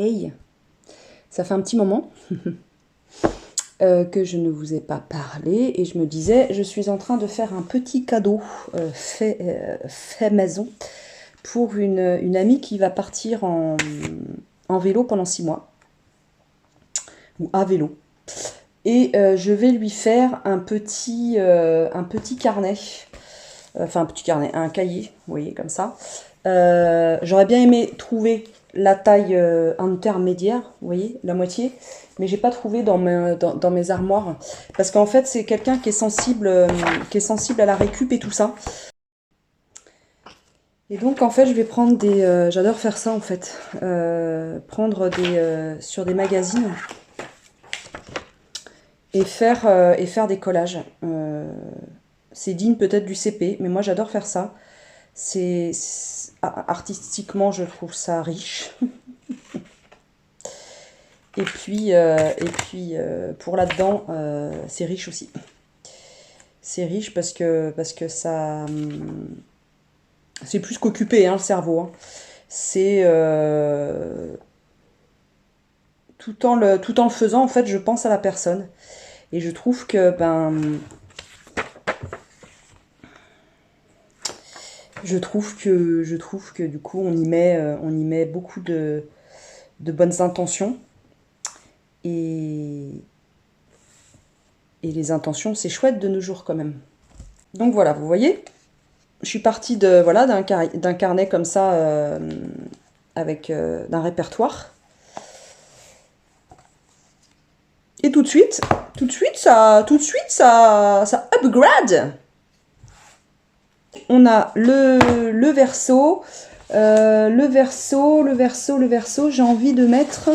Hey, ça fait un petit moment que je ne vous ai pas parlé et je me disais, je suis en train de faire un petit cadeau fait maison pour une amie qui va partir en vélo pendant 6 mois, ou à vélo. Et je vais lui faire un petit carnet, enfin un petit carnet, un cahier, vous voyez, comme ça. J'aurais bien aimé trouver la taille intermédiaire, vous voyez, la moitié, mais j'ai pas trouvé dans mes armoires, parce qu'en fait c'est quelqu'un qui est sensible à la récup et tout ça. Et donc en fait je vais prendre des, j'adore faire ça en fait, prendre sur des magazines et faire des collages. C'est digne peut-être du CP, mais moi j'adore faire ça. Artistiquement, je trouve ça riche. Et puis, pour là-dedans, c'est riche aussi. C'est riche parce que ça, c'est plus qu'occupé, hein, le cerveau. Hein. C'est tout en le faisant, en fait, je pense à la personne. Et je trouve que je trouve que du coup on y met beaucoup de bonnes intentions. Et les intentions, c'est chouette de nos jours quand même. Donc voilà, vous voyez, je suis partie d'un carnet comme ça, avec d'un répertoire. Et tout de suite, ça upgrade. On a le verso, le verso. J'ai envie de mettre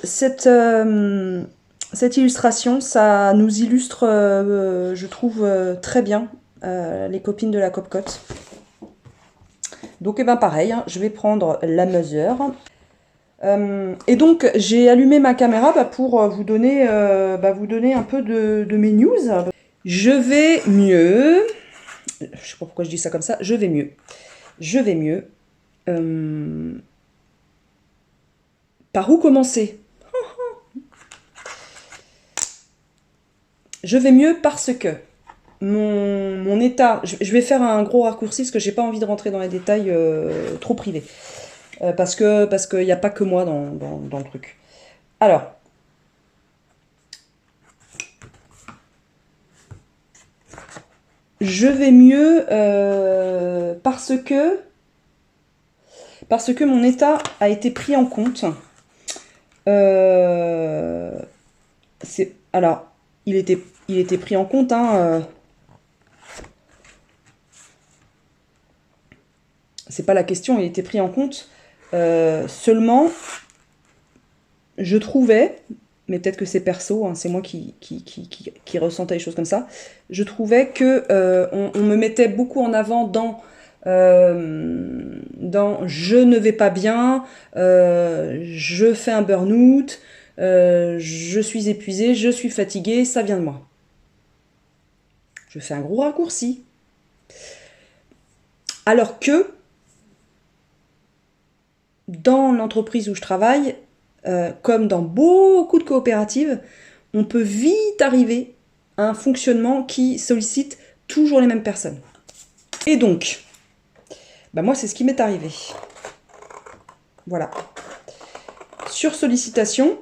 cette illustration. Ça nous illustre, je trouve, très bien les copines de la Copcotte. Donc, pareil, hein, je vais prendre la mesure. Et donc, j'ai allumé ma caméra pour vous donner un peu de mes news. Je vais mieux. Je ne sais pas pourquoi je dis ça comme ça. Je vais mieux. Par où commencer? Je vais mieux parce que mon état... Je vais faire un gros raccourci parce que j'ai pas envie de rentrer dans les détails trop privés. Parce qu'il n'y a pas que moi dans le truc. Alors, je vais mieux parce que mon état a été pris en compte. Alors, il était pris en compte, hein. C'est pas la question, il était pris en compte. Seulement, je trouvais, mais peut-être que c'est perso, hein, c'est moi qui ressentais les choses comme ça, je trouvais que on me mettait beaucoup en avant dans je ne vais pas bien, je fais un burn-out, je suis épuisée, je suis fatiguée, ça vient de moi. Je fais un gros raccourci. Alors que dans l'entreprise où je travaille, comme dans beaucoup de coopératives, on peut vite arriver à un fonctionnement qui sollicite toujours les mêmes personnes. Et donc, moi c'est ce qui m'est arrivé. Voilà. Sur sollicitation,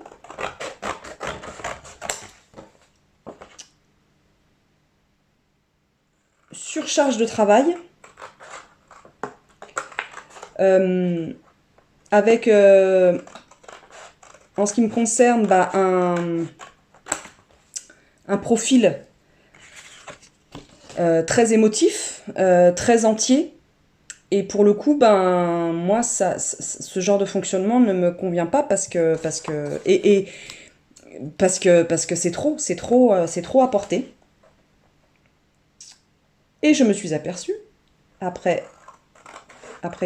surcharge de travail, avec, en ce qui me concerne, un profil très émotif, très entier. Et pour le coup, moi, ce genre de fonctionnement ne me convient pas parce que c'est trop à porter. Et je me suis aperçue, après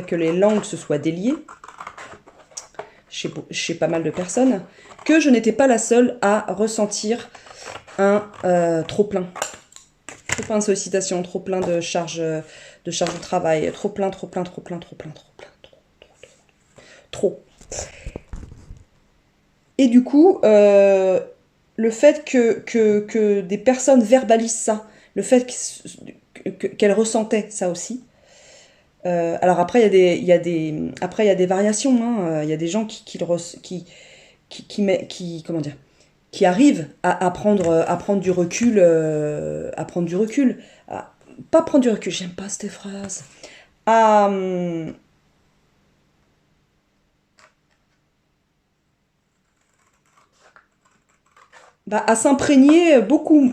que les langues se soient déliées, chez pas mal de personnes, que je n'étais pas la seule à ressentir un trop-plein. Trop-plein de sollicitations, trop-plein de charges de travail, trop plein. trop. Et du coup, le fait que des personnes verbalisent ça, le fait qu'elles ressentaient ça aussi. Alors après, après, il y a des variations. Hein. Il y a des gens comment dire, qui arrivent à prendre du recul, pas prendre du recul, j'aime pas cette phrase, à, à s'imprégner beaucoup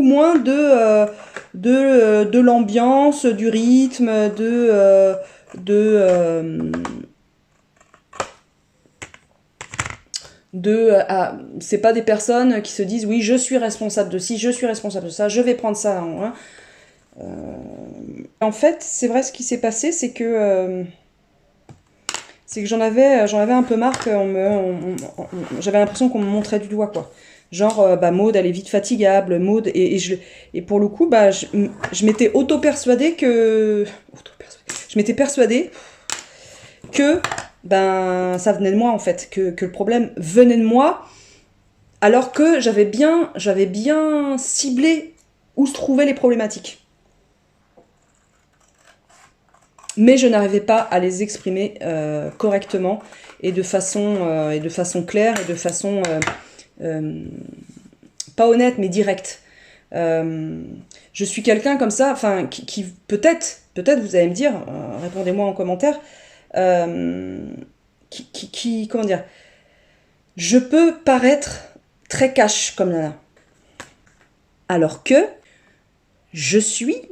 moins de l'ambiance, du rythme, de, euh, c'est pas des personnes qui se disent oui, je suis responsable de ci, je suis responsable de ça, je vais prendre ça en hein. En fait, c'est vrai, ce qui s'est passé, c'est que j'en avais un peu marre j'avais l'impression qu'on me montrait du doigt, quoi. Genre, Maud, elle est vite fatigable, Maud, et pour le coup, je m'étais auto-persuadée que... Je m'étais persuadée que, ça venait de moi, en fait, que le problème venait de moi, alors que j'avais bien ciblé où se trouvaient les problématiques. Mais je n'arrivais pas à les exprimer correctement et de façon claire et de façon pas honnête mais directe. Je suis quelqu'un comme ça, enfin qui peut-être vous allez me dire, répondez-moi en commentaire, comment dire, je peux paraître très cash comme nana, alors que je suis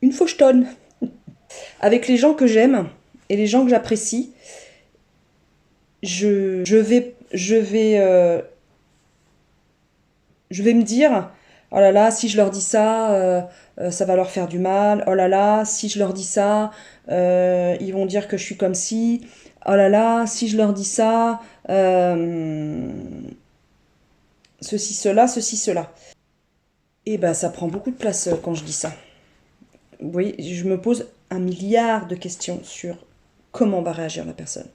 une fauchetonne. Avec les gens que j'aime et les gens que j'apprécie, je vais me dire, oh là là, si je leur dis ça, ça va leur faire du mal. Oh là là, si je leur dis ça, ils vont dire que je suis comme ci. Oh là là, si je leur dis ça, ceci, cela, ceci, cela. Et ça prend beaucoup de place quand je dis ça. Vous voyez, je me pose un milliard de questions sur comment va réagir la personne.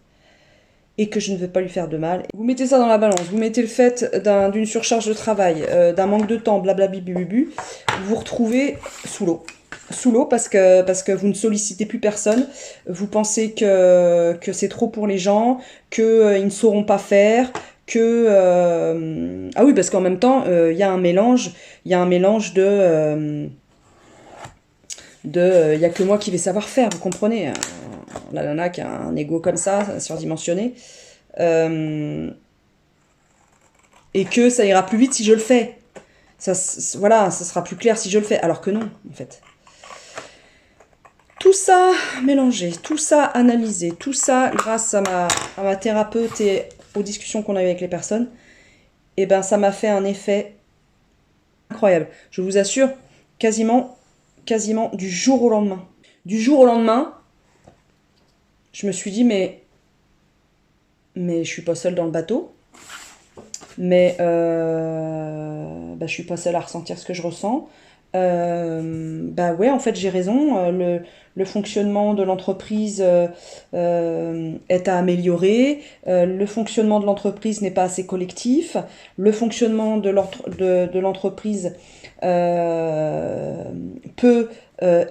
Et que je ne veux pas lui faire de mal. Vous mettez ça dans la balance, vous mettez le fait d'une surcharge de travail, d'un manque de temps, blablabibubu, vous vous retrouvez sous l'eau. Sous l'eau parce que vous ne sollicitez plus personne, vous pensez que c'est trop pour les gens, qu'ils ne sauront pas faire, ah oui, parce qu'en même temps, il y a un mélange de... il y a que moi qui vais savoir faire, vous comprenez, la nana qui a un ego comme ça, surdimensionné, et que ça ira plus vite si je le fais. Voilà, ça sera plus clair si je le fais, alors que non, en fait. Tout ça mélangé, tout ça analysé, tout ça grâce à ma thérapeute et aux discussions qu'on a eues avec les personnes, et ça m'a fait un effet incroyable. Je vous assure, quasiment du jour au lendemain. Du jour au lendemain, je me suis dit, mais je suis pas seule dans le bateau, mais je suis pas seule à ressentir ce que je ressens. Ouais, en fait, j'ai raison, le fonctionnement de l'entreprise est à améliorer, le fonctionnement de l'entreprise n'est pas assez collectif, le fonctionnement de l'entreprise peut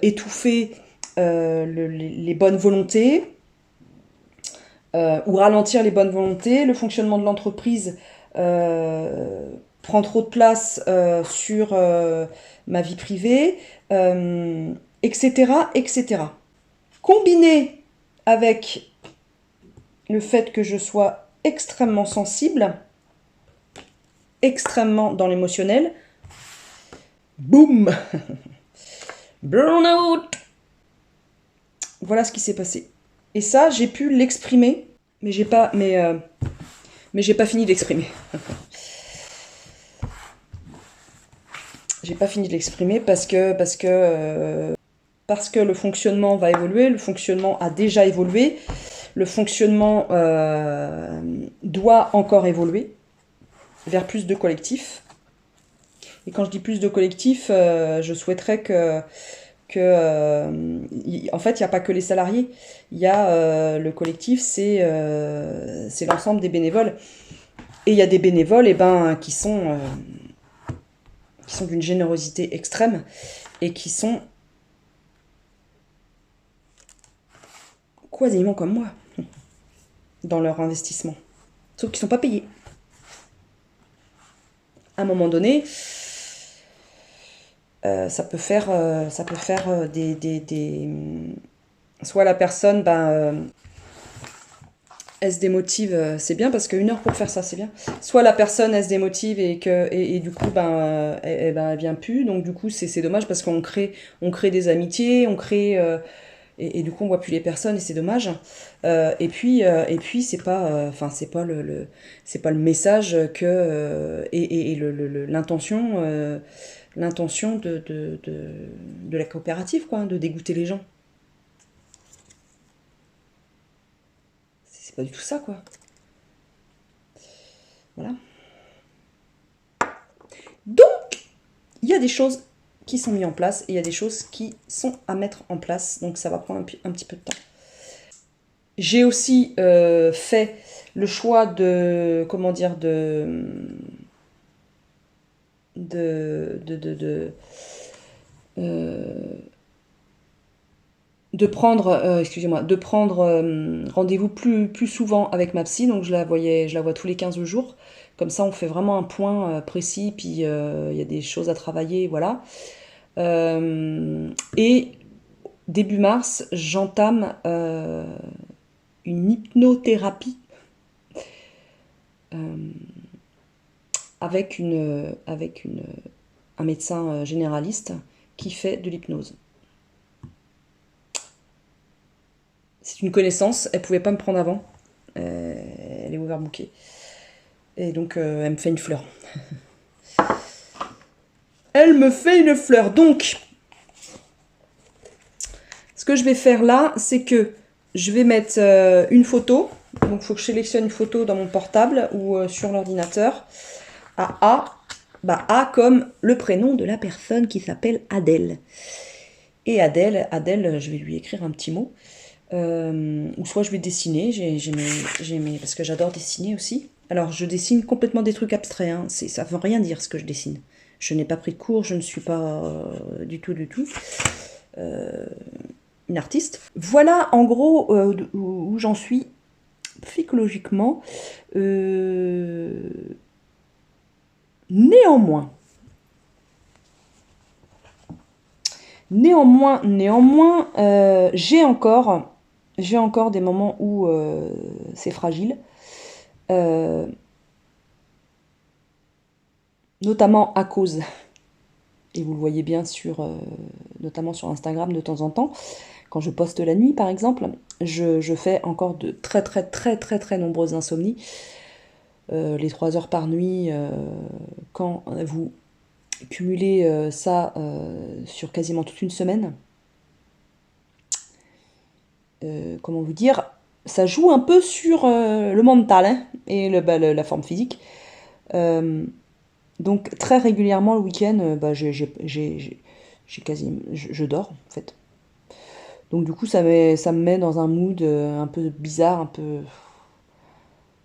étouffer les bonnes volontés, ou ralentir les bonnes volontés. Le fonctionnement de l'entreprise prend trop de place sur ma vie privée, etc., etc. Combiné avec le fait que je sois extrêmement sensible, extrêmement dans l'émotionnel, boum, burn-out. Voilà ce qui s'est passé. Et ça, j'ai pu l'exprimer, mais j'ai pas fini d'exprimer. J'ai pas fini de l'exprimer parce que le fonctionnement va évoluer, le fonctionnement a déjà évolué, le fonctionnement doit encore évoluer vers plus de collectifs. Et quand je dis plus de collectifs, je souhaiterais que en fait, il n'y a pas que les salariés. Il y a le collectif, c'est l'ensemble des bénévoles. Et il y a des bénévoles qui sont d'une générosité extrême et qui sont quasiment comme moi dans leur investissement. Sauf qu'ils ne sont pas payés. À un moment donné, ça peut faire soit la personne, elle se démotive, c'est bien parce qu'une heure pour faire ça, c'est bien. Soit la personne, elle se démotive et du coup, elle vient plus. Donc du coup, c'est dommage parce qu'on crée des amitiés, et du coup, on voit plus les personnes et c'est dommage. Et puis, c'est pas le message l'intention de la coopérative, quoi, de dégoûter les gens. C'est pas du tout ça, quoi. Voilà. Donc, il y a des choses qui sont mises en place et il y a des choses qui sont à mettre en place. Donc, ça va prendre un petit peu de temps. J'ai aussi fait le choix de de prendre rendez-vous plus souvent avec ma psy. Donc je la vois tous les 15 jours. Comme ça, on fait vraiment un point précis, puis il y a des choses à travailler, voilà. Et début mars, j'entame une hypnothérapie avec un médecin généraliste qui fait de l'hypnose. C'est une connaissance, elle pouvait pas me prendre avant. Elle est overbookée. Et donc, elle me fait une fleur. Elle me fait une fleur. Donc, ce que je vais faire là, c'est que je vais mettre une photo. Donc, il faut que je sélectionne une photo dans mon portable ou sur l'ordinateur. A comme le prénom de la personne qui s'appelle Adèle. Et Adèle, je vais lui écrire un petit mot. Ou soit je vais dessiner, parce que j'adore dessiner aussi. Alors je dessine complètement des trucs abstraits, hein. Ça veut rien dire ce que je dessine. Je n'ai pas pris de cours, je ne suis pas du tout une artiste. Voilà en gros où j'en suis psychologiquement. Néanmoins, j'ai encore des moments où c'est fragile. Notamment à cause, et vous le voyez bien notamment sur Instagram de temps en temps, quand je poste la nuit par exemple, je fais encore de très très très très très nombreuses insomnies. Les 3 heures par nuit, quand vous cumulez ça sur quasiment toute une semaine, comment vous dire, ça joue un peu sur le mental, hein, et la forme physique. Donc très régulièrement le week-end, je dors en fait. Donc du coup ça me met dans un mood un peu bizarre, un peu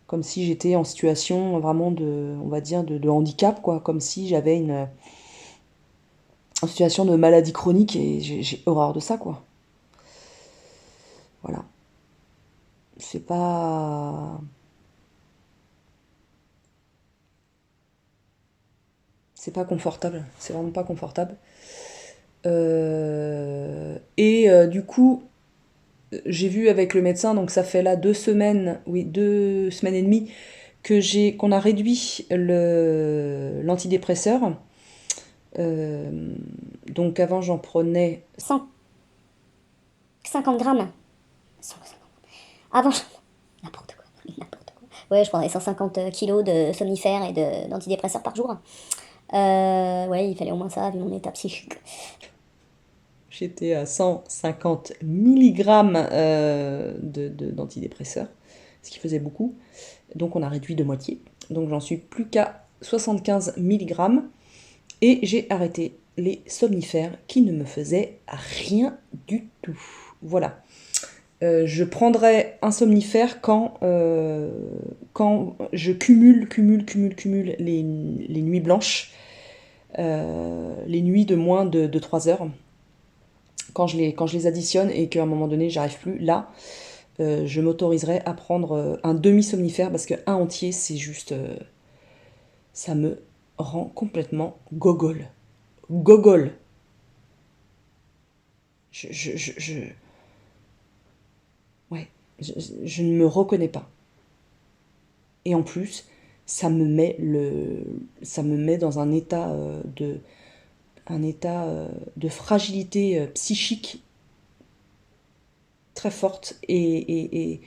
comme si j'étais en situation vraiment on va dire de handicap, quoi, comme si j'avais une situation de maladie chronique, et j'ai horreur de ça, quoi. Voilà. C'est pas confortable, c'est vraiment pas confortable. Du coup, j'ai vu avec le médecin, donc ça fait là 2 semaines et demie, qu'on a réduit l'antidépresseur. Donc avant j'en prenais 150 grammes. 150. Avant, n'importe quoi. Ouais, je prendrais 150 kilos de somnifères et d'antidépresseurs par jour. Ouais, il fallait au moins ça vu mon état psychique. J'étais à 150 mg d'antidépresseurs, ce qui faisait beaucoup. Donc on a réduit de moitié. Donc j'en suis plus qu'à 75 mg et j'ai arrêté les somnifères qui ne me faisaient rien du tout. Voilà. Je prendrai un somnifère quand je cumule les nuits blanches, les nuits de moins de 3 heures. Quand je les additionne et qu'à un moment donné, j'arrive plus, là, je m'autoriserai à prendre un demi-somnifère parce qu'un entier, c'est juste... ça me rend complètement gogol. Gogol. Ouais, je ne me reconnais pas. Et en plus, ça me met dans un état de fragilité psychique très forte et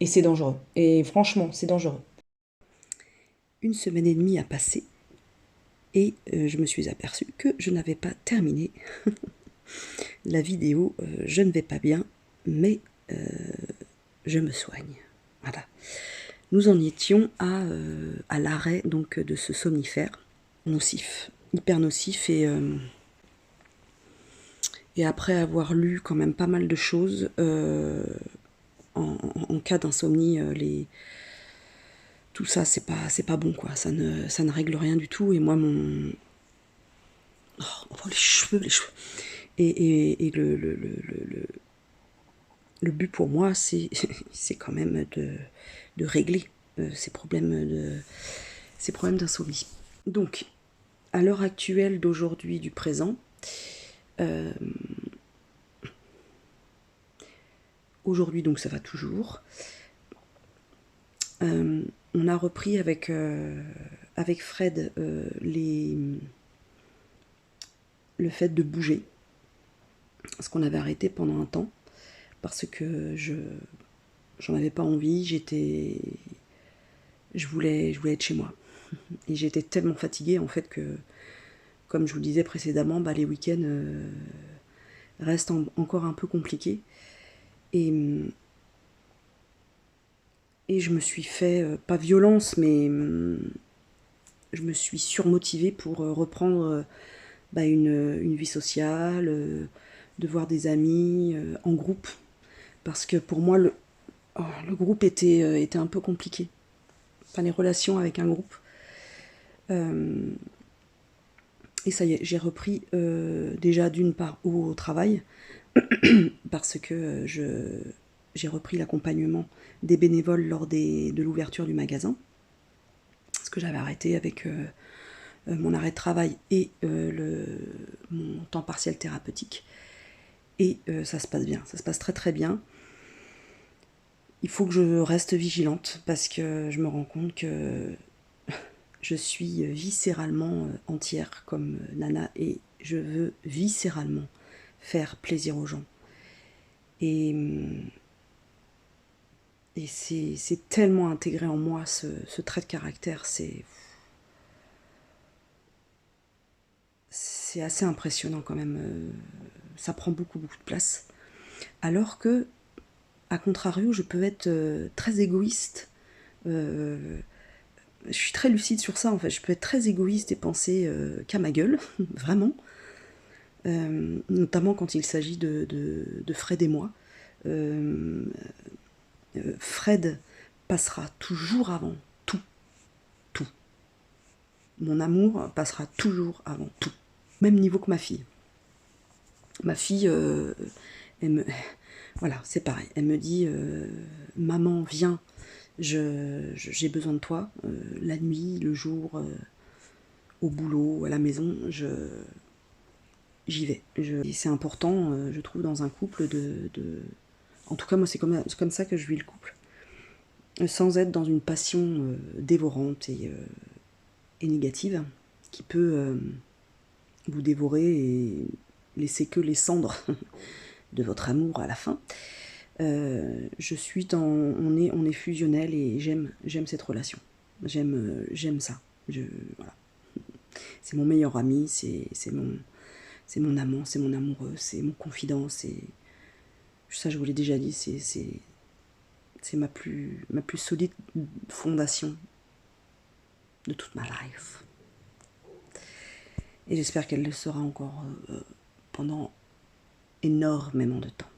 c'est dangereux. Et franchement, c'est dangereux. Une semaine et demie a passé et je me suis aperçue que je n'avais pas terminé la vidéo. Je ne vais pas bien, mais je me soigne. Voilà. Nous en étions à l'arrêt donc de ce somnifère nocif, hyper nocif et après avoir lu quand même pas mal de choses en cas d'insomnie, tout ça c'est pas bon quoi, ça ne règle rien du tout et moi les cheveux et le but pour moi c'est quand même de régler ces problèmes d'insomnie. Donc à l'heure actuelle d'aujourd'hui, du présent, aujourd'hui donc ça va toujours. On a repris avec Fred le fait de bouger, parce qu'on avait arrêté pendant un temps, parce que j'en avais pas envie, je voulais être chez moi. Et j'étais tellement fatiguée en fait que, comme je vous le disais précédemment, les week-ends restent encore un peu compliqués. Et je me suis fait, pas violence, mais je me suis surmotivée pour reprendre une vie sociale, de voir des amis en groupe. Parce que pour moi, le groupe était un peu compliqué. Enfin, les relations avec un groupe. Et ça y est, j'ai repris déjà d'une part au travail, parce que j'ai repris l'accompagnement des bénévoles lors de l'ouverture du magasin. Ce que j'avais arrêté avec mon arrêt de travail et mon temps partiel thérapeutique. Et ça se passe bien, ça se passe très très bien. Il faut que je reste vigilante parce que je me rends compte que je suis viscéralement entière comme Nana et je veux viscéralement faire plaisir aux gens. Et c'est tellement intégré en moi ce trait de caractère, c'est assez impressionnant quand même. Ça prend beaucoup de place. Alors que, à contrario, je peux être très égoïste. Je suis très lucide sur ça en fait. Je peux être très égoïste et penser qu'à ma gueule, vraiment. Notamment quand il s'agit de Fred et moi. Fred passera toujours avant tout. Tout. Mon amour passera toujours avant tout. Même niveau que ma fille. Ma fille, voilà, c'est pareil. Elle me dit, maman, viens, j'ai besoin de toi. La nuit, le jour, au boulot, à la maison, j'y vais. Et c'est important, je trouve, dans un couple En tout cas, moi, c'est comme ça que je vis le couple. Sans être dans une passion dévorante et négative, qui peut vous dévorer et laisser que les cendres de votre amour à la fin. Je suis on est fusionnel et j'aime cette relation. J'aime ça. Voilà. C'est mon meilleur ami, c'est mon amant, c'est mon amoureux, c'est mon confident, ça je vous l'ai déjà dit, c'est ma plus solide fondation de toute ma life. Et j'espère qu'elle le sera encore pendant énormément de temps.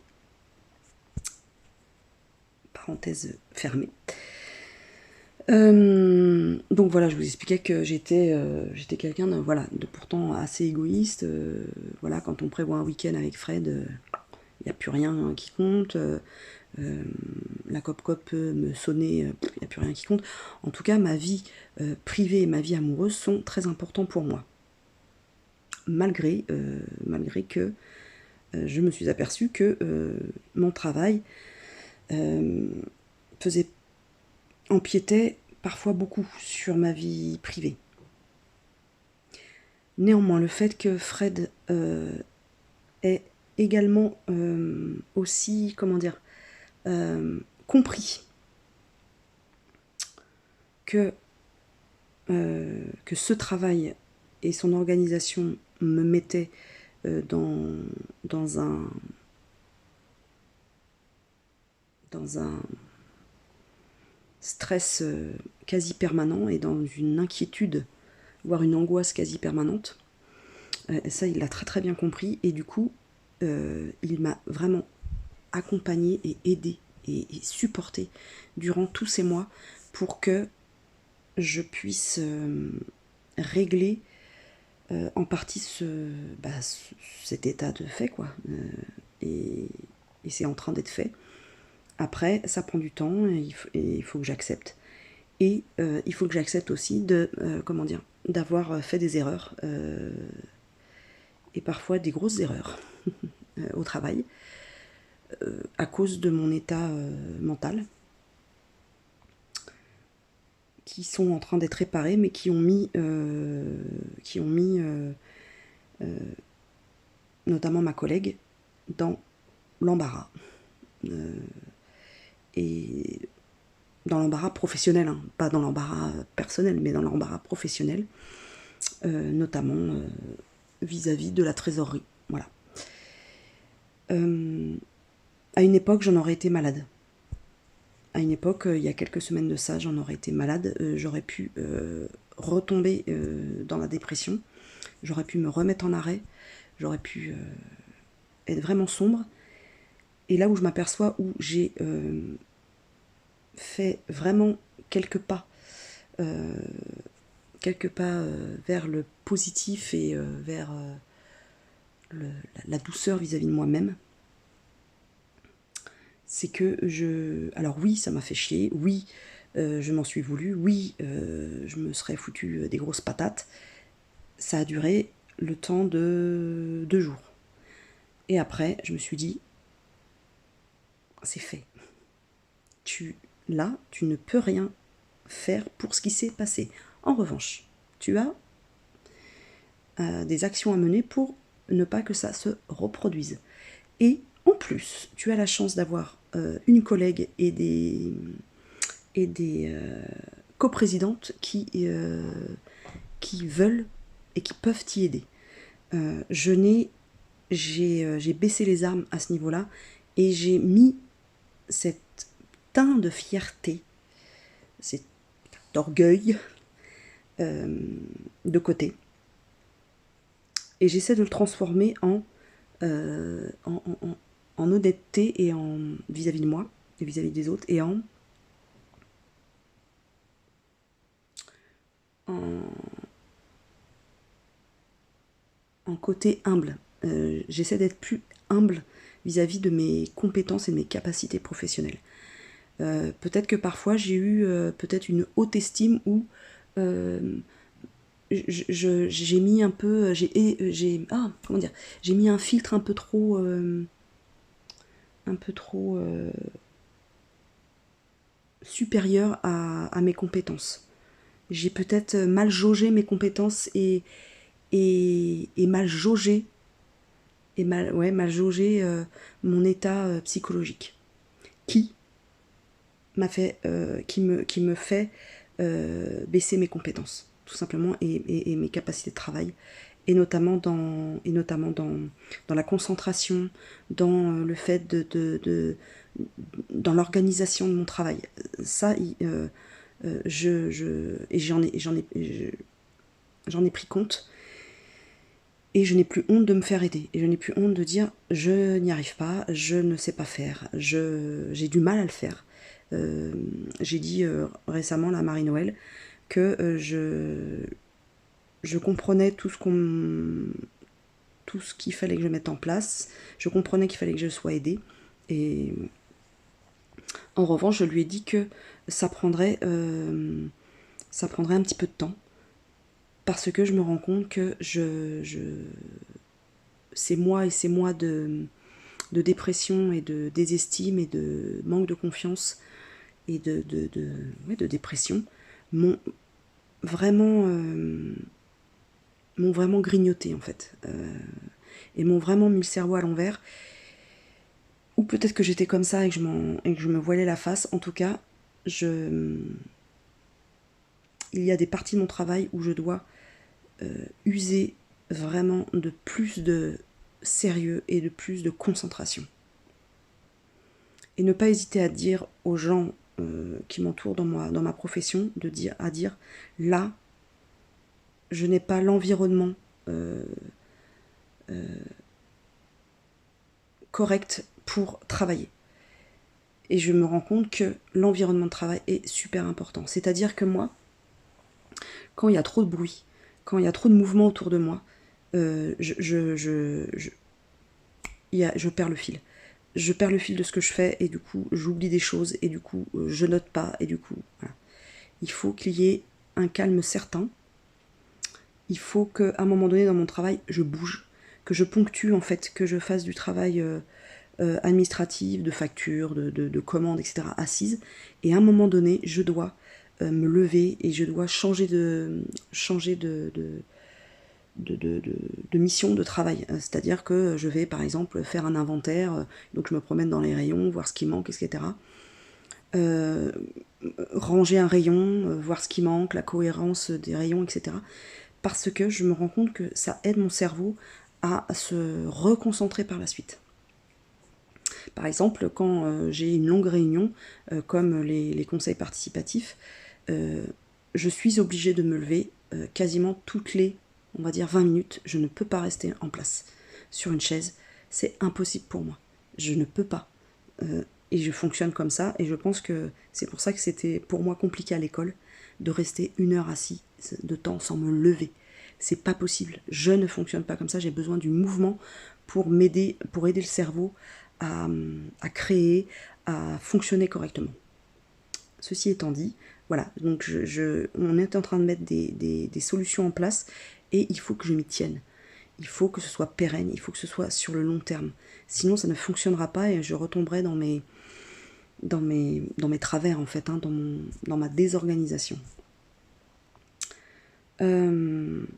Parenthèse fermée. Donc voilà, je vous expliquais que j'étais quelqu'un de pourtant assez égoïste. Voilà, quand on prévoit un week-end avec Fred, il n'y a plus rien qui compte. La cop-cop peut me sonner, il n'y a plus rien qui compte. En tout cas, ma vie privée et ma vie amoureuse sont très importants pour moi. Malgré que je me suis aperçue que mon travail empiétait parfois beaucoup sur ma vie privée. Néanmoins, le fait que Fred ait également aussi, compris que ce travail et son organisation me mettaient dans un stress quasi permanent et dans une inquiétude, voire une angoisse quasi permanente. Ça, il l'a très très bien compris et du coup, il m'a vraiment accompagné et aidé et supporté durant tous ces mois pour que je puisse régler en partie cet état de fait, quoi. Et c'est en train d'être fait. Après, ça prend du temps et il faut que j'accepte. Et il faut que j'accepte aussi d'avoir fait des erreurs et parfois des grosses erreurs au travail à cause de mon état mental, qui sont en train d'être réparés, mais qui ont mis notamment ma collègue dans l'embarras. Et dans l'embarras professionnel, hein, pas dans l'embarras personnel, mais dans l'embarras professionnel, notamment vis-à-vis de la trésorerie. Voilà. À une époque, j'en aurais été malade. À une époque, il y a quelques semaines de ça, j'en aurais été malade. J'aurais pu retomber dans la dépression. J'aurais pu me remettre en arrêt. J'aurais pu être vraiment sombre. Et là où je m'aperçois, où j'ai fait vraiment quelques pas vers le positif et vers la douceur vis-à-vis de moi-même, c'est que alors oui, ça m'a fait chier, oui, je m'en suis voulu, oui, je me serais foutu des grosses patates. Ça a duré le temps de 2 jours. Et après, je me suis dit, c'est fait. Là, tu ne peux rien faire pour ce qui s'est passé. En revanche, tu as des actions à mener pour ne pas que ça se reproduise. Et en plus, tu as la chance d'avoir une collègue et des coprésidentes qui veulent et qui peuvent t'y aider. J'ai baissé les armes à ce niveau-là et j'ai mis cet teint de fierté, cet orgueil de côté. Et j'essaie de le transformer en honnêteté et vis-à-vis de moi et vis-à-vis des autres et en côté humble. J'essaie d'être plus humble vis-à-vis de mes compétences et de mes capacités professionnelles. Peut-être que parfois j'ai eu peut-être une haute estime où j'ai mis un peu, j'ai mis un filtre un peu trop supérieur à mes compétences. J'ai peut-être mal jaugé mes compétences et mal jaugé mon état psychologique, qui me fait baisser mes compétences, tout simplement, et mes capacités de travail, et notamment dans la concentration, dans le fait dans l'organisation de mon travail. Ça, j'en ai pris compte. Et je n'ai plus honte de me faire aider. Et je n'ai plus honte de dire je n'y arrive pas, je ne sais pas faire, j'ai du mal à le faire. J'ai dit récemment là, à Marie-Noël que je comprenais tout ce qu'il fallait que je mette en place. Je comprenais qu'il fallait que je sois aidée. Et en revanche, je lui ai dit que ça prendrait un petit peu de temps. Parce que je me rends compte que ces mois de dépression et de désestime et de manque de confiance et de dépression m'ont vraiment, grignoté en fait. Et m'ont vraiment mis le cerveau à l'envers. Ou peut-être que j'étais comme ça et que je me voilais la face. En tout cas, il y a des parties de mon travail où je dois user vraiment de plus de sérieux et de plus de concentration. Et ne pas hésiter à dire aux gens qui m'entourent dans ma profession, à dire là, je n'ai pas l'environnement correct pour travailler. Et je me rends compte que l'environnement de travail est super important. C'est-à-dire que moi, quand il y a trop de bruit, quand il y a trop de mouvement autour de moi, je perds le fil. Je perds le fil de ce que je fais et du coup j'oublie des choses et du coup je note pas et du coup voilà. Il faut qu'il y ait un calme certain. Il faut qu'à un moment donné dans mon travail je bouge, que je ponctue en fait, que je fasse du travail administratif, de factures, de commandes, etc. assise. Et à un moment donné je dois me lever et je dois changer de mission de travail. C'est-à-dire que je vais par exemple faire un inventaire, donc je me promène dans les rayons, voir ce qui manque, etc. Ranger un rayon, voir ce qui manque, la cohérence des rayons, etc. Parce que je me rends compte que ça aide mon cerveau à se reconcentrer par la suite. Par exemple, quand j'ai une longue réunion, comme les conseils participatifs, je suis obligée de me lever quasiment toutes les, on va dire, 20 minutes. Je ne peux pas rester en place sur une chaise. C'est impossible pour moi. Je ne peux pas. Et je fonctionne comme ça. Et je pense que c'est pour ça que c'était pour moi compliqué à l'école de rester 1 heure assis de temps sans me lever. C'est pas possible. Je ne fonctionne pas comme ça. J'ai besoin du mouvement pour m'aider, pour aider le cerveau à créer, à fonctionner correctement. Ceci étant dit, voilà, donc on est en train de mettre des solutions en place et il faut que je m'y tienne. Il faut que ce soit pérenne, il faut que ce soit sur le long terme. Sinon, ça ne fonctionnera pas et je retomberai dans mes travers, en fait, hein, dans ma désorganisation. Donc,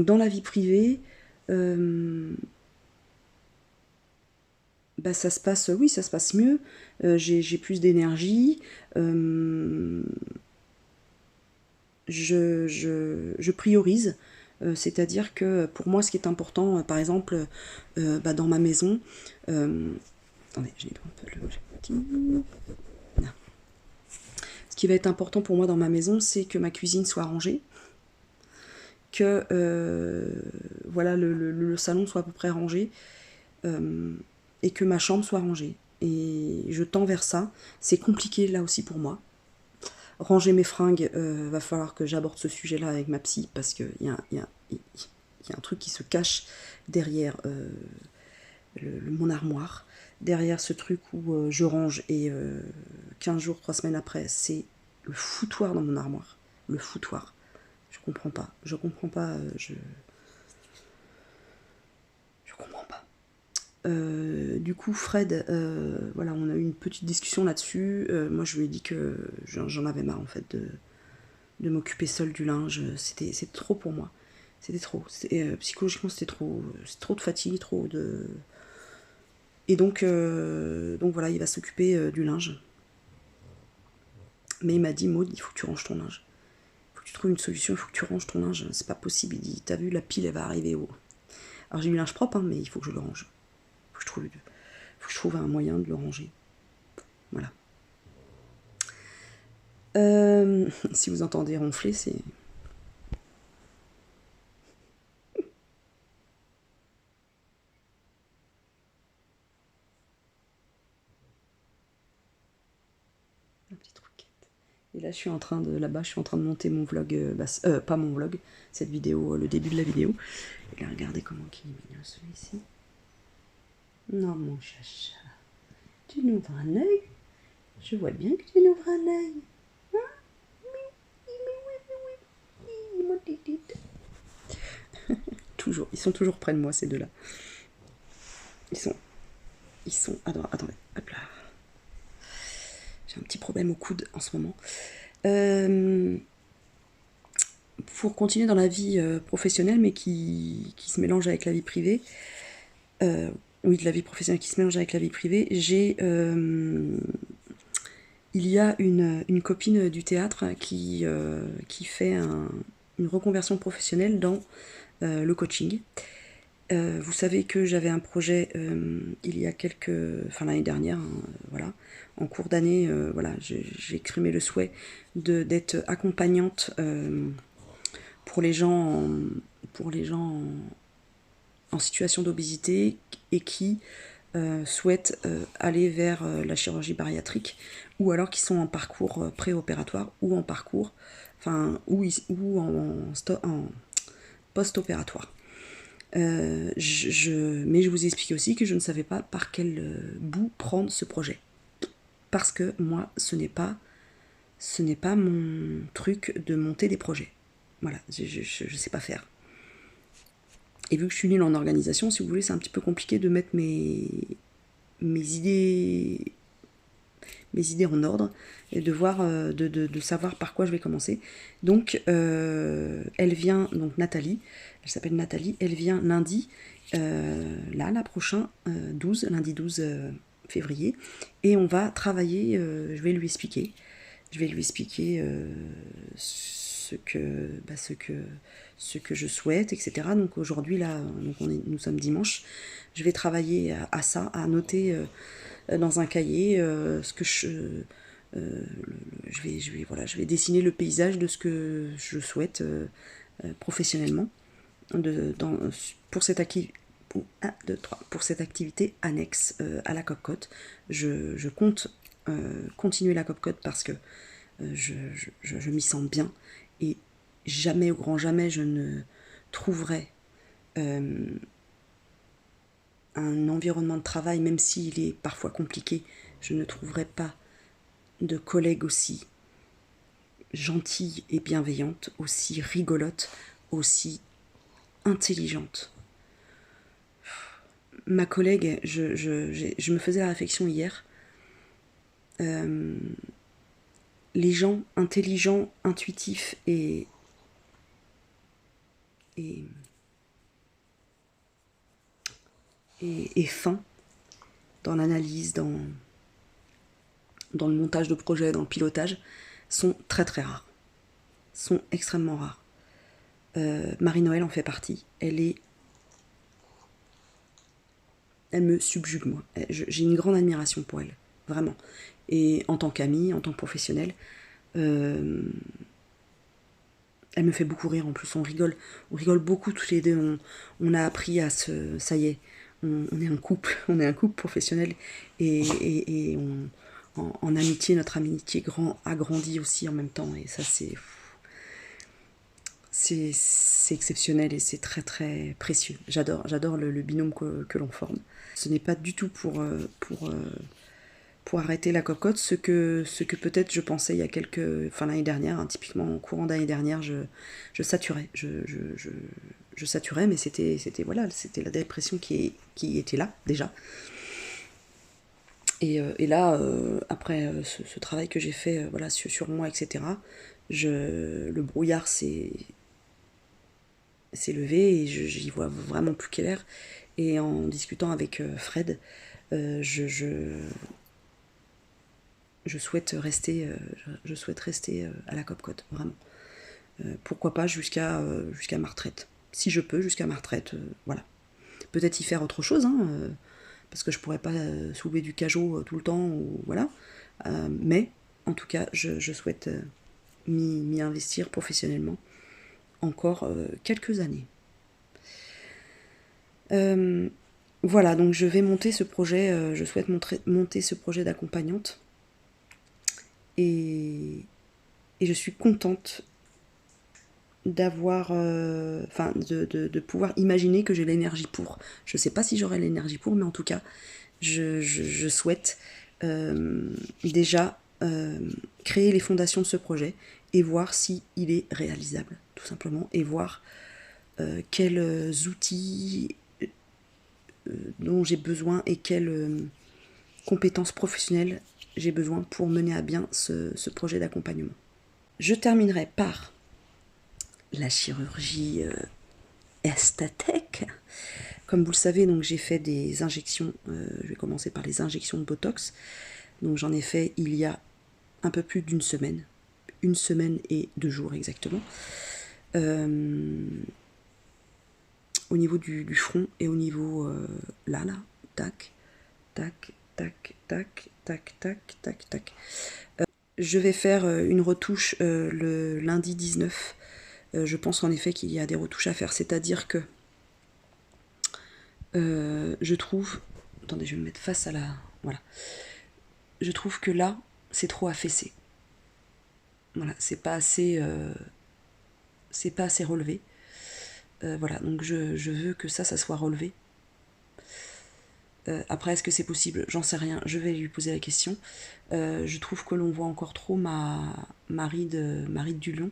dans la vie privée, ça se passe, oui, ça se passe mieux. J'ai plus d'énergie. Je priorise. C'est-à-dire que pour moi, ce qui est important, par exemple, dans ma maison, attendez, j'ai un peu le... Non. Ce qui va être important pour moi dans ma maison, c'est que ma cuisine soit rangée, que voilà, le salon soit à peu près rangé, et que ma chambre soit rangée. Et je tends vers ça. C'est compliqué là aussi pour moi. Ranger mes fringues, va falloir que j'aborde ce sujet-là avec ma psy, parce qu'il y a un truc qui se cache derrière mon armoire, derrière ce truc où je range et 15 jours, 3 semaines après, c'est le foutoir dans mon armoire. Le foutoir. Je comprends pas. Je comprends pas. Je comprends pas. Du coup, Fred, voilà, on a eu une petite discussion là-dessus. Moi, je lui ai dit que j'en avais marre en fait de m'occuper seule du linge. C'était trop pour moi. C'était trop. Psychologiquement, c'était trop de fatigue, trop de. Et donc voilà, il va s'occuper du linge. Mais il m'a dit, Maud, il faut que tu ranges ton linge. Il faut que tu trouves une solution, il faut que tu ranges ton linge. C'est pas possible. Il dit, t'as vu, la pile, elle va arriver au. Alors j'ai du linge propre, hein, mais il faut que je le range. Il faut que je trouve un moyen de le ranger. Voilà. Si vous entendez ronfler, c'est Et là, là-bas, je suis en train de monter mon vlog, pas mon vlog, cette vidéo, le début de la vidéo. Et là, regardez comment il est mignon celui-ci. Non, mon chacha, tu n'ouvres un œil? Je vois bien que tu n'ouvres un œil. Hein? Oui, mon titi. Toujours, ils sont toujours près de moi, ces deux-là. Ils sont, attendez, hop là. J'ai un petit problème au coude en ce moment. Pour continuer dans la vie professionnelle, mais qui se mélange avec la vie privée, oui, de la vie professionnelle qui se mélange avec la vie privée, il y a une copine du théâtre qui fait une reconversion professionnelle dans le coaching. Vous savez que j'avais un projet il y a l'année dernière, hein, voilà, en cours d'année, voilà, j'ai exprimé le souhait d'être accompagnante pour les gens en situation d'obésité et qui souhaitent aller vers la chirurgie bariatrique, ou alors qui sont en parcours préopératoire ou en parcours, ou en post-opératoire. Mais je vous explique aussi que je ne savais pas par quel bout prendre ce projet. Parce que moi, ce n'est pas mon truc de monter des projets. Voilà, je sais pas faire. Et vu que je suis nulle en organisation, si vous voulez, c'est un petit peu compliqué de mettre mes idées en ordre et de voir, de savoir par quoi je vais commencer. Donc, elle vient, donc Nathalie, elle s'appelle Nathalie, elle vient lundi, là prochain, lundi 12 février, et on va travailler, je vais lui expliquer ce que je souhaite, etc. Donc aujourd'hui, là, nous sommes dimanche, je vais travailler à ça, à noter dans un cahier ce que je vais dessiner le paysage de ce que je souhaite professionnellement pour cette activité annexe à la COP-COT. Je compte continuer la COP-COT parce que je m'y sens bien, et jamais, au grand jamais, je ne trouverai un environnement de travail, même s'il est parfois compliqué, je ne trouverai pas de collègues aussi gentilles et bienveillantes, aussi rigolotes, aussi intelligentes. Ma collègue, je me faisais la réflexion hier, les gens intelligents, intuitifs et fins dans l'analyse, dans le montage de projet, dans le pilotage, sont très très rares, sont extrêmement rares. Marie-Noël en fait partie. Elle me subjugue, moi. J'ai une grande admiration pour elle, vraiment. Et en tant qu'amie, en tant que professionnelle, elle me fait beaucoup rire. En plus, on rigole beaucoup tous les deux. On a appris à ça y est, on est un couple, professionnel, et en amitié, notre amitié a grandi aussi en même temps, et ça c'est exceptionnel et c'est très très précieux. J'adore le binôme que l'on forme. Ce n'est pas du tout pour arrêter la cocotte, ce que peut-être je pensais il y a l'année dernière, hein, typiquement au courant d'année dernière, je saturais. Je saturais, mais c'était la dépression qui était là déjà. Et là, après ce travail que j'ai fait sur moi, etc., le brouillard s'est levé et j'y vois vraiment plus clair. Et en discutant avec Fred, je souhaite rester à la COP-COT, vraiment. Pourquoi pas jusqu'à ma retraite. Si je peux, jusqu'à ma retraite, voilà. Peut-être y faire autre chose, hein, parce que je pourrais pas soulever du cajot tout le temps, ou voilà. Mais, en tout cas, je souhaite m'y investir professionnellement encore quelques années. Voilà, donc je vais monter ce projet, je souhaite monter ce projet d'accompagnante. Et Et je suis contente d'avoir, de pouvoir imaginer que j'ai l'énergie pour. Je sais pas si j'aurai l'énergie pour, mais en tout cas, je souhaite déjà créer les fondations de ce projet et voir si il est réalisable, tout simplement, et voir quels outils dont j'ai besoin et quelles compétences professionnelles j'ai besoin pour mener à bien ce projet d'accompagnement. Je terminerai par la chirurgie esthétique. Comme vous le savez, donc j'ai fait des injections, je vais commencer par les injections de Botox. Donc j'en ai fait il y a un peu plus d'une semaine. 1 semaine et 2 jours exactement. Au niveau du front et au niveau là, tac, tac, tac, tac, tac, tac, tac, tac. Je vais faire une retouche le lundi 19. Je pense en effet qu'il y a des retouches à faire, c'est-à-dire que je trouve... Attendez, je vais me mettre face à la... Voilà. Je trouve que là, c'est trop affaissé. Voilà, c'est pas assez relevé. Voilà, donc je veux que ça soit relevé. Après, est-ce que c'est possible? J'en sais rien, je vais lui poser la question. Je trouve que l'on voit encore trop ma ride du lion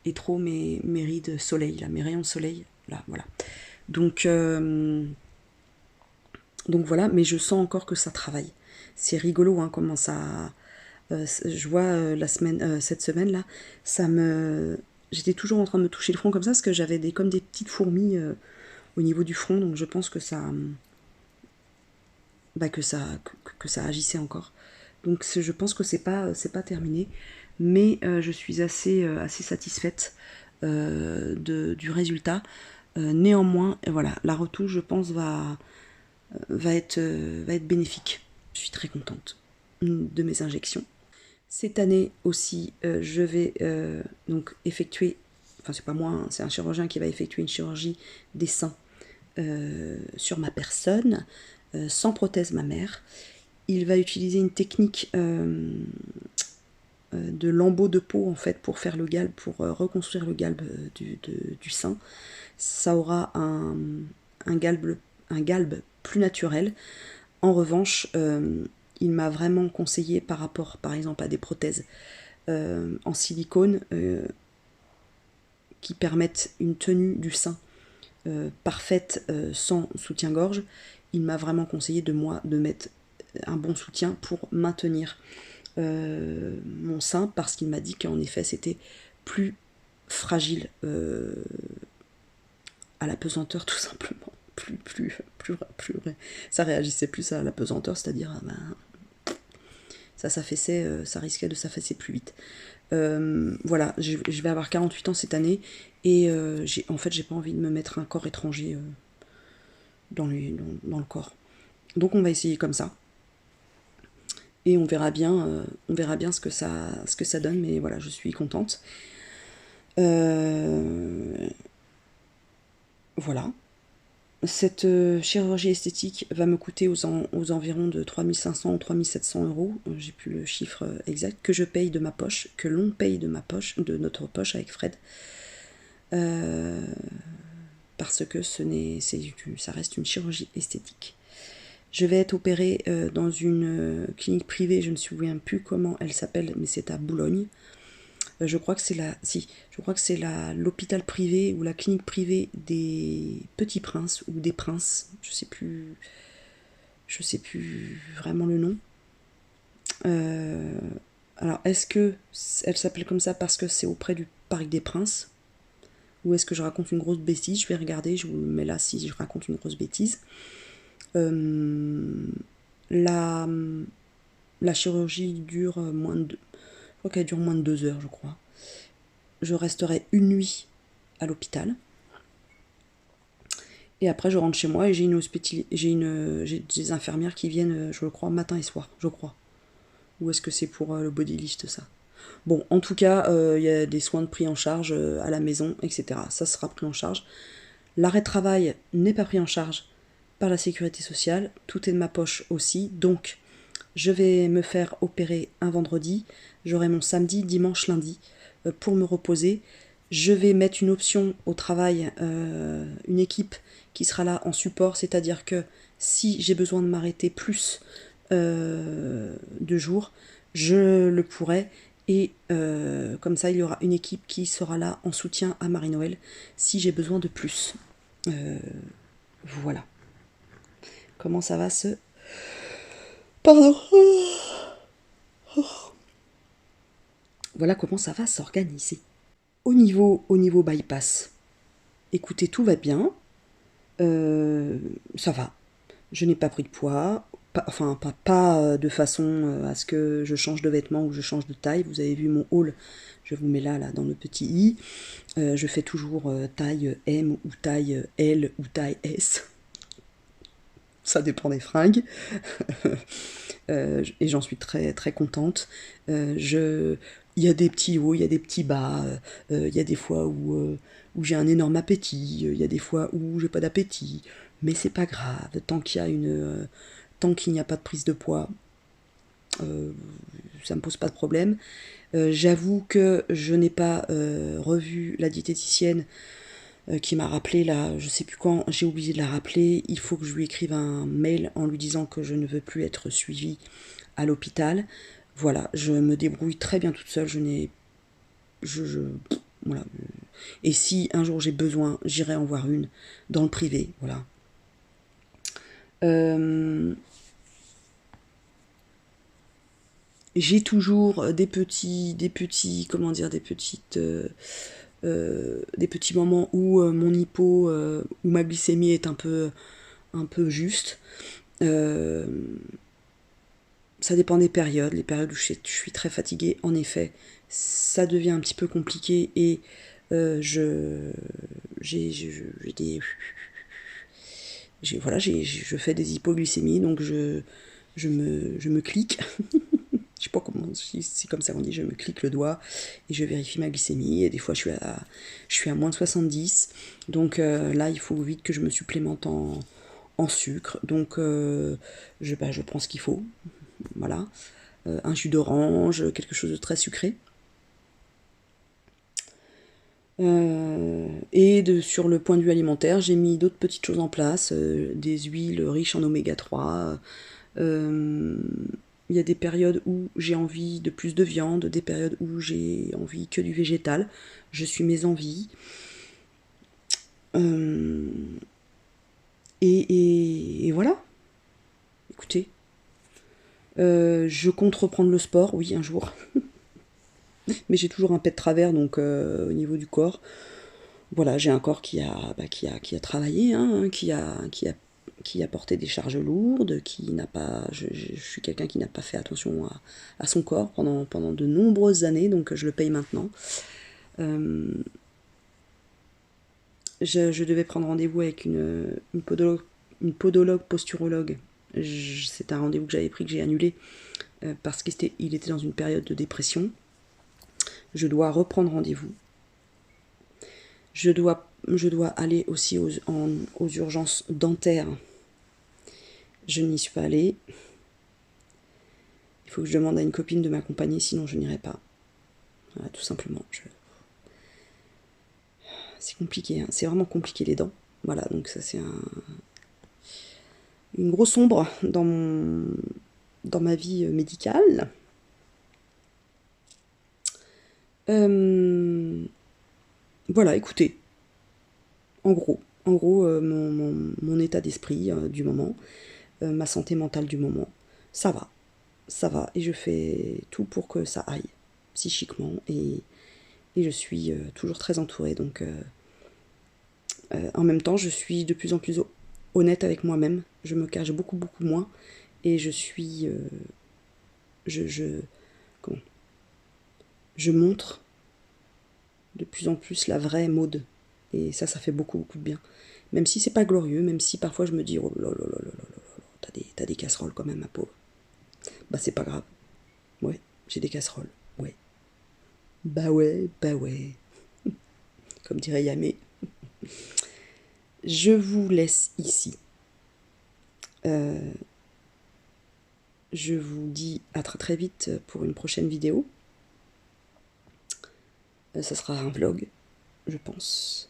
et trop mes rides soleil, là, mes rayons de soleil, là, voilà. Donc voilà, mais je sens encore que ça travaille. C'est rigolo, hein, comment ça... je vois cette semaine là, j'étais toujours en train de me toucher le front comme ça parce que j'avais comme des petites fourmis au niveau du front, donc je pense que ça, que ça agissait encore. Donc je pense que c'est pas terminé, mais je suis assez satisfaite du résultat. Néanmoins, voilà, la retouche, je pense, va être bénéfique. Je suis très contente de mes injections. Cette année aussi, je vais donc effectuer, enfin c'est pas moi, hein, c'est un chirurgien qui va effectuer une chirurgie des seins sur ma personne, sans prothèse mammaire. Il va utiliser une technique de lambeau de peau en fait pour faire le galbe, pour reconstruire le galbe du sein. Ça aura un galbe plus naturel. En revanche, il m'a vraiment conseillé par rapport par exemple à des prothèses en silicone qui permettent une tenue du sein parfaite sans soutien-gorge. Il m'a vraiment conseillé de mettre un bon soutien pour maintenir mon sein, parce qu'il m'a dit qu'en effet c'était plus fragile à la pesanteur, tout simplement. Plus ça réagissait plus à la pesanteur, c'est-à-dire ça s'affaissait, ça risquait de s'affaisser plus vite. Voilà, je vais avoir 48 ans cette année et en fait j'ai pas envie de me mettre un corps étranger dans le corps. Donc on va essayer comme ça. Et on verra bien ce que ça donne, mais voilà, je suis contente. Voilà. Cette chirurgie esthétique va me coûter aux environs de 3500 ou 3700 euros, j'ai plus le chiffre exact, que je paye de ma poche, que l'on paye de ma poche, de notre poche avec Fred, parce que ça reste une chirurgie esthétique. Je vais être opérée dans une clinique privée, je ne me souviens plus comment elle s'appelle, mais c'est à Boulogne. Je crois que c'est l'hôpital privé ou la clinique privée des Petits Princes ou des Princes, je sais plus vraiment le nom. Alors est-ce que elle s'appelle comme ça parce que c'est auprès du Parc des Princes, ou est-ce que je raconte une grosse bêtise? Je vais regarder, je vous le mets là si je raconte une grosse bêtise. La chirurgie dure je crois qu'elle dure moins de 2 heures, je crois. Je resterai une nuit à l'hôpital. Et après, je rentre chez moi et j'ai des infirmières qui viennent, je crois, matin et soir, je crois. Ou est-ce que c'est pour le body lift, ça? Bon, en tout cas, il y a des soins de pris en charge à la maison, etc. Ça sera pris en charge. L'arrêt de travail n'est pas pris en charge par la sécurité sociale. Tout est de ma poche aussi. Donc, Je vais me faire opérer un vendredi. J'aurai mon samedi, dimanche, lundi pour me reposer. Je vais mettre une option au travail, une équipe qui sera là en support, c'est-à-dire que si j'ai besoin de m'arrêter plus de jours, je le pourrai. Et comme ça, il y aura une équipe qui sera là en soutien à Marie-Noël si j'ai besoin de plus. Voilà. Comment ça va se... Pardon. Voilà comment ça va s'organiser. Au niveau bypass, écoutez, tout va bien. Ça va. Je n'ai pas pris de poids. Pas de façon à ce que je change de vêtements ou je change de taille. Vous avez vu mon haul, je vous mets là dans le petit i. Je fais toujours taille M ou taille L ou taille S. Ça dépend des fringues. Et j'en suis très très contente. Il y a des petits hauts, il y a des petits bas. Il y a des fois où j'ai un énorme appétit. Il y a des fois où j'ai pas d'appétit. Mais c'est pas grave. Tant qu'il n'y a pas de prise de poids, ça me pose pas de problème. J'avoue que je n'ai pas revu la diététicienne qui m'a rappelé là, je sais plus quand, j'ai oublié de la rappeler. Il faut que je lui écrive un mail en lui disant que je ne veux plus être suivie à l'hôpital. Voilà, je me débrouille très bien toute seule. Voilà. Et si un jour j'ai besoin, j'irai en voir une dans le privé. Voilà. J'ai toujours comment dire, des petits moments où mon hypo, où ma glycémie est un peu juste. Ça dépend des périodes. Les périodes où je suis très fatiguée, en effet, ça devient un petit peu compliqué et je fais des hypoglycémies, donc je me clique. Je sais pas comment, si c'est comme ça qu'on dit, je me clique le doigt et je vérifie ma glycémie. Et des fois, je suis à moins de 70. Donc là, il faut vite que je me supplémente en sucre. Donc je prends ce qu'il faut. Voilà. Un jus d'orange, quelque chose de très sucré. Sur le point de vue alimentaire, j'ai mis d'autres petites choses en place, des huiles riches en oméga 3. Il y a des périodes où j'ai envie de plus de viande, des périodes où j'ai envie que du végétal. Je suis mes envies. Et voilà. Écoutez, je compte reprendre le sport, oui, un jour. Mais j'ai toujours un pet de travers, donc au niveau du corps. Voilà, j'ai un corps qui a travaillé, hein, qui a porté des charges lourdes, qui n'a pas. Je suis quelqu'un qui n'a pas fait attention à son corps pendant de nombreuses années, donc je le paye maintenant. Je devais prendre rendez-vous avec une podologue posturologue. C'est un rendez-vous que j'avais pris, que j'ai annulé, parce qu'il était dans une période de dépression. Je dois reprendre rendez-vous. Je dois aller aussi aux urgences dentaires. Je n'y suis pas allée. Il faut que je demande à une copine de m'accompagner, sinon je n'irai pas. Voilà, tout simplement. C'est compliqué, hein. C'est vraiment compliqué les dents. Voilà, donc ça c'est une grosse ombre dans ma vie médicale. Voilà, écoutez. En gros, mon état d'esprit du moment, ma santé mentale du moment, ça va, et je fais tout pour que ça aille, psychiquement, et je suis toujours très entourée, donc en même temps, je suis de plus en plus honnête avec moi-même, je me cache beaucoup, beaucoup moins, et je suis, comment, je montre de plus en plus la vraie Maud, et ça fait beaucoup, beaucoup de bien. Même si c'est pas glorieux, même si parfois je me dis, oh là là là là là, t'as des casseroles quand même, ma pauvre. Bah c'est pas grave. Ouais, j'ai des casseroles. Ouais. Bah ouais, bah ouais. Comme dirait Yamé. Je vous laisse ici. je vous dis à très très vite pour une prochaine vidéo. Ça sera un vlog, je pense.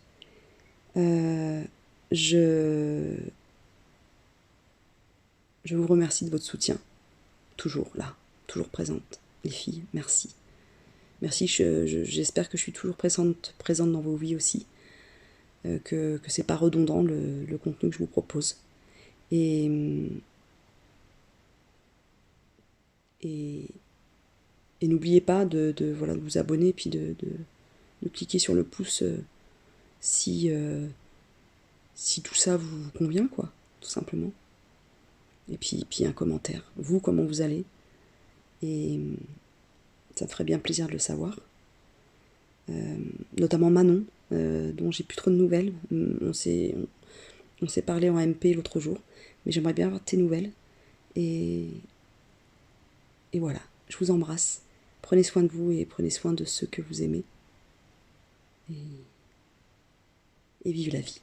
Je vous remercie de votre soutien. Toujours là, toujours présente. Les filles, merci. Merci, j'espère que je suis toujours présente dans vos vies aussi. Que c'est pas redondant le contenu que je vous propose. Et n'oubliez pas de vous abonner, puis de cliquer sur le pouce si tout ça vous convient, quoi, tout simplement. Et puis un commentaire. Vous, comment vous allez? Et ça me ferait bien plaisir de le savoir. Notamment Manon, dont j'ai plus trop de nouvelles. On s'est parlé en MP l'autre jour, mais j'aimerais bien avoir tes nouvelles. Et voilà, je vous embrasse. Prenez soin de vous et prenez soin de ceux que vous aimez. Et vive la vie.